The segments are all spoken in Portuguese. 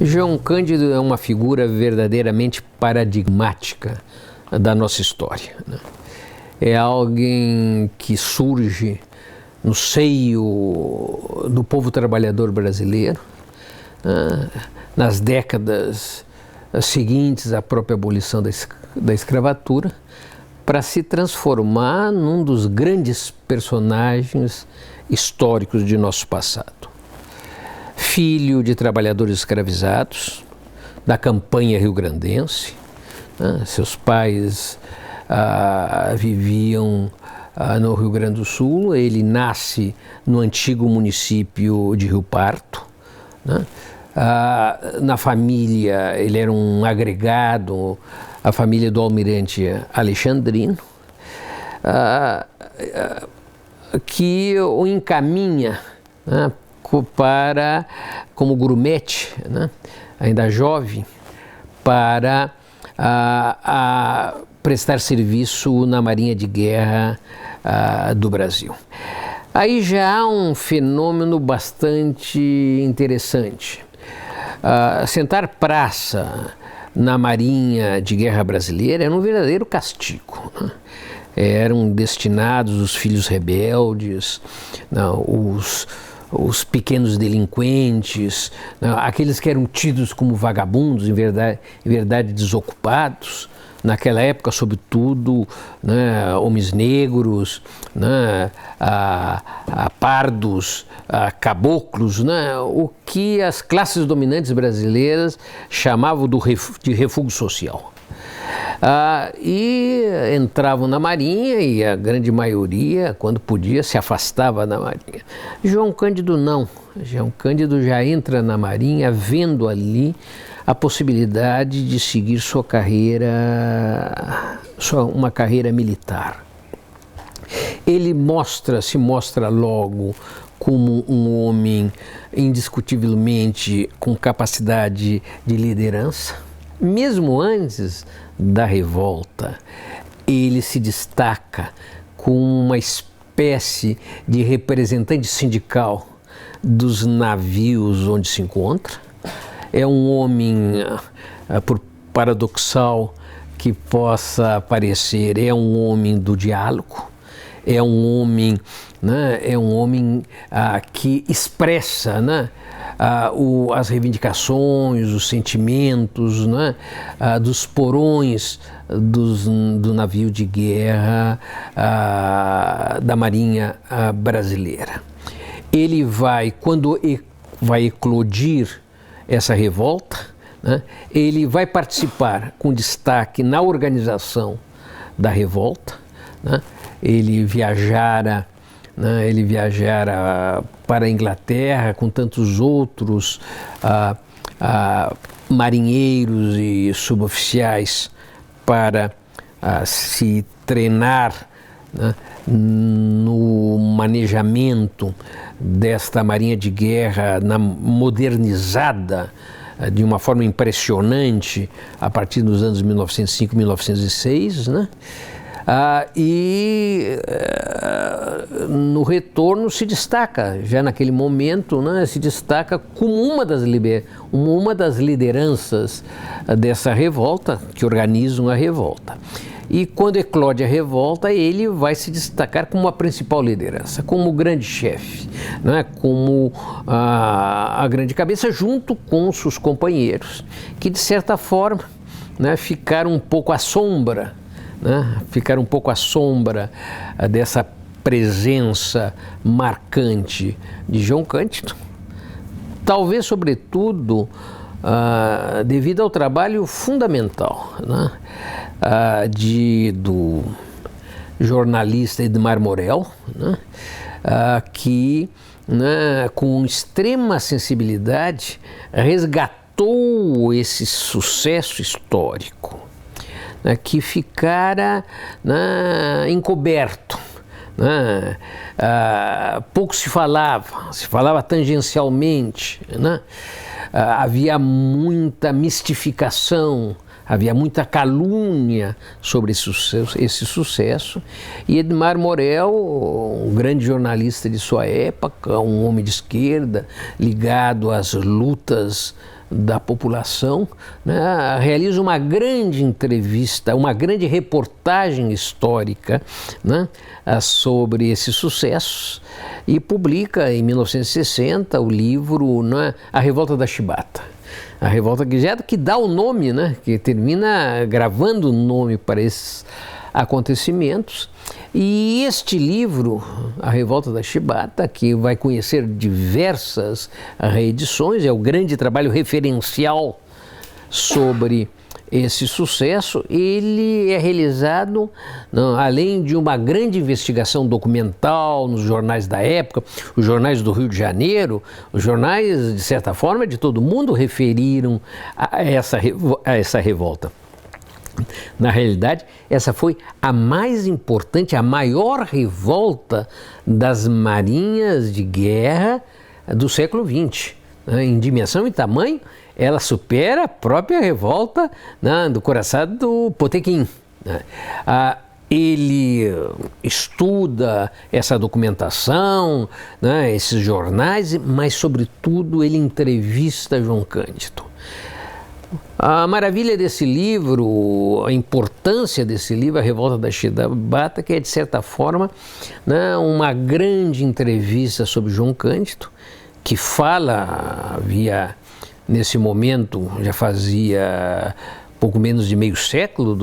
João Cândido é uma figura verdadeiramente paradigmática da nossa história, né? É alguém que surge no seio do povo trabalhador brasileiro, nas décadas seguintes à própria abolição da escravatura, para se transformar num dos grandes personagens históricos de nosso passado. Filho de trabalhadores escravizados, da campanha rio-grandense, seus pais viviam no Rio Grande do Sul. Ele nasce no antigo município de Rio Pardo, né? Na família, ele era um agregado, a família do almirante Alexandrino, que o encaminha, né, como grumete, né, ainda jovem, para prestar serviço na Marinha de Guerra do Brasil. Aí já há um fenômeno bastante interessante. Sentar praça na Marinha de Guerra brasileira era um verdadeiro castigo, né? Eram destinados os filhos rebeldes, não, os pequenos delinquentes, não, aqueles que eram tidos como vagabundos, em verdade desocupados. Naquela época, sobretudo, né, homens negros, né, pardos, caboclos, né, o que as classes dominantes brasileiras chamavam de refúgio social. E entravam na Marinha e a grande maioria, quando podia, se afastava da Marinha. João Cândido não. João Cândido já entra na Marinha vendo ali a possibilidade de seguir uma carreira militar. Ele se mostra logo como um homem indiscutivelmente com capacidade de liderança. Mesmo antes da revolta, ele se destaca como uma espécie de representante sindical dos navios onde se encontra. É um homem, por paradoxal que possa parecer, é um homem do diálogo, é um homem, né, que expressa, né, as reivindicações, os sentimentos, né, dos porões do navio de guerra da Marinha brasileira. Ele quando vai eclodir essa revolta, né, ele vai participar com destaque na organização da revolta, né? Ele viajara para a Inglaterra com tantos outros marinheiros e suboficiais para se treinar, né, no manejamento desta Marinha de Guerra modernizada de uma forma impressionante a partir dos anos 1905 e 1906, né? No retorno se destaca, já naquele momento, né, se destaca como uma das lideranças dessa revolta, que organizam a revolta. E quando eclode a revolta, ele vai se destacar como a principal liderança, como o grande chefe, né, como a grande cabeça, junto com os seus companheiros, que de certa forma, né, ficaram um pouco à sombra, dessa presença marcante de João Cândido, talvez sobretudo devido ao trabalho fundamental, né, do jornalista Edmar Morel, né, que, né, com extrema sensibilidade resgatou esse sucesso histórico, né, que ficara, né, encoberto, né, pouco se falava tangencialmente, né, havia muita mistificação, havia muita calúnia sobre esse sucesso, e Edmar Morel, um grande jornalista de sua época, um homem de esquerda, ligado às lutas da população, né, realiza uma grande entrevista, uma grande reportagem histórica, né, sobre esses sucessos e publica em 1960 o livro, né, A Revolta da Chibata. A revolta que dá o nome, né, que termina gravando o nome para esses acontecimentos. E este livro, A Revolta da Chibata, que vai conhecer diversas reedições, é o grande trabalho referencial sobre esse sucesso. Ele é realizado, além de uma grande investigação documental nos jornais da época, os jornais do Rio de Janeiro, os jornais, de certa forma, de todo mundo referiram a essa revolta. Na realidade, essa foi a mais importante, a maior revolta das marinhas de guerra do século XX. Em dimensão e tamanho, ela supera a própria revolta, né, do coraçado do Potemkin. Ele estuda essa documentação, né, esses jornais, mas, sobretudo, ele entrevista João Cândido. A maravilha desse livro, a importância desse livro, A Revolta da Chibata, que é, de certa forma, né, uma grande entrevista sobre João Cândido, que nesse momento, já fazia pouco menos de meio século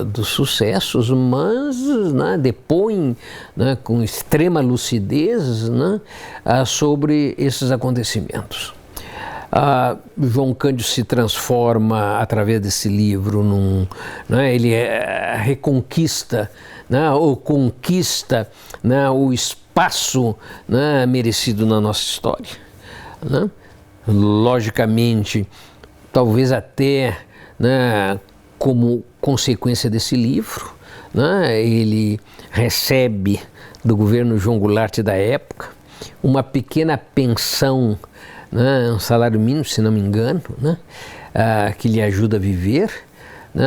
dos sucessos, mas, né, depõe, né, com extrema lucidez, né, sobre esses acontecimentos. João Cândido se transforma, através desse livro, ele reconquista, né, ou conquista, né, o espaço, né, merecido na nossa história. Né? Logicamente, talvez até, né, como consequência desse livro, né, ele recebe do governo João Goulart da época uma pequena pensão, né, um salário mínimo, se não me engano, né, que lhe ajuda a viver, né,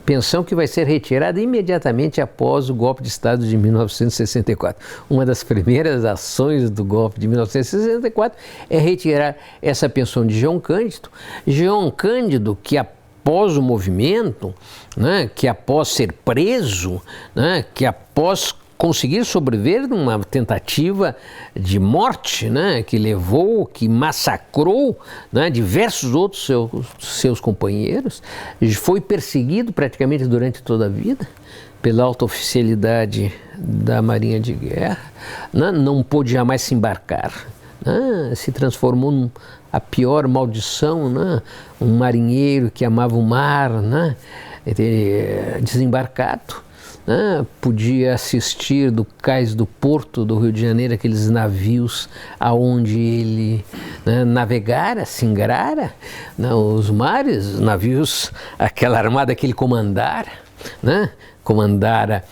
pensão que vai ser retirada imediatamente após o golpe de Estado de 1964. Uma das primeiras ações do golpe de 1964 é retirar essa pensão de João Cândido. João Cândido, que após o movimento, né, que após ser preso, né, que após conseguir sobreviver numa tentativa de morte, né, que massacrou, né, diversos outros seus companheiros, foi perseguido praticamente durante toda a vida pela alta oficialidade da Marinha de Guerra, né, não pôde jamais se embarcar, né, se transformou a pior maldição, né, um marinheiro que amava o mar, né, desembarcado. Podia assistir do cais do porto do Rio de Janeiro aqueles navios aonde ele, né, navegara, singrara, né, os mares, navios, aquela armada que ele comandara, né, comandara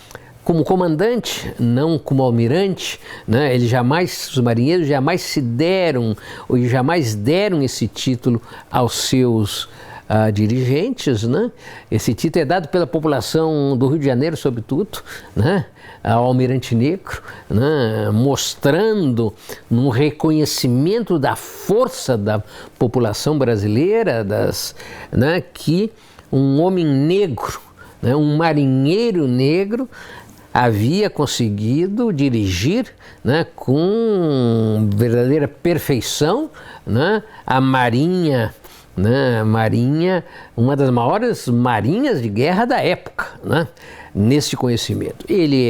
como comandante, não como almirante, né, os marinheiros jamais deram esse título aos seus dirigentes, né? Esse título é dado pela população do Rio de Janeiro, sobretudo, né, ao Almirante Negro, né, mostrando um reconhecimento da força da população brasileira, né, que um homem negro, né, um marinheiro negro, havia conseguido dirigir, né, com verdadeira perfeição, né, a Marinha, né, uma das maiores marinhas de guerra da época, né, nesse conhecimento. Ele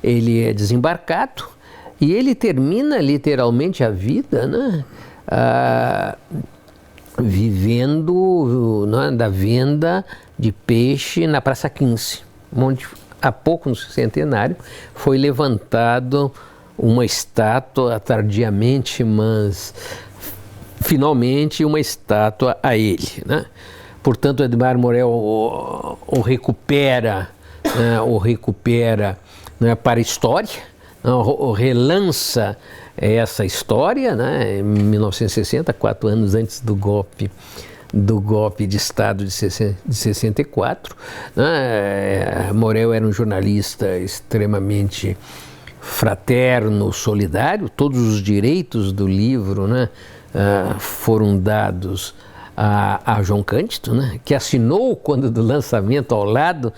é desembarcado e ele termina literalmente a vida, né, vivendo, né, da venda de peixe na Praça 15, onde há pouco, no centenário, foi levantado uma estátua, tardiamente, mas finalmente uma estátua a ele, né? Portanto, Edmar Morel o recupera, né, para a história, o relança essa história, né, em 1960, 4 anos antes do golpe de Estado de 64. Né? Morel era um jornalista extremamente fraterno, solidário. Todos os direitos do livro, né, foram dados a João Cândido, né, que assinou quando do lançamento ao lado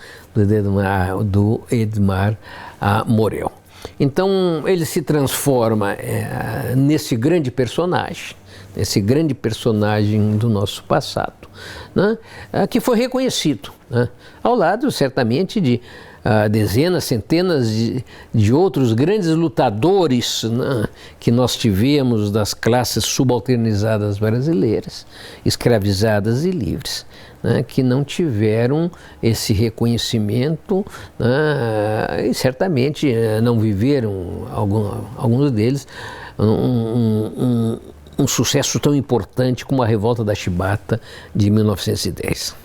do Edmar Morel. Então ele se transforma nesse grande personagem do nosso passado, né, que foi reconhecido, né, ao lado certamente de dezenas, centenas de outros grandes lutadores, né, que nós tivemos das classes subalternizadas brasileiras, escravizadas e livres, né, que não tiveram esse reconhecimento, né, e certamente não viveram, alguns deles, um sucesso tão importante como a Revolta da Chibata de 1910.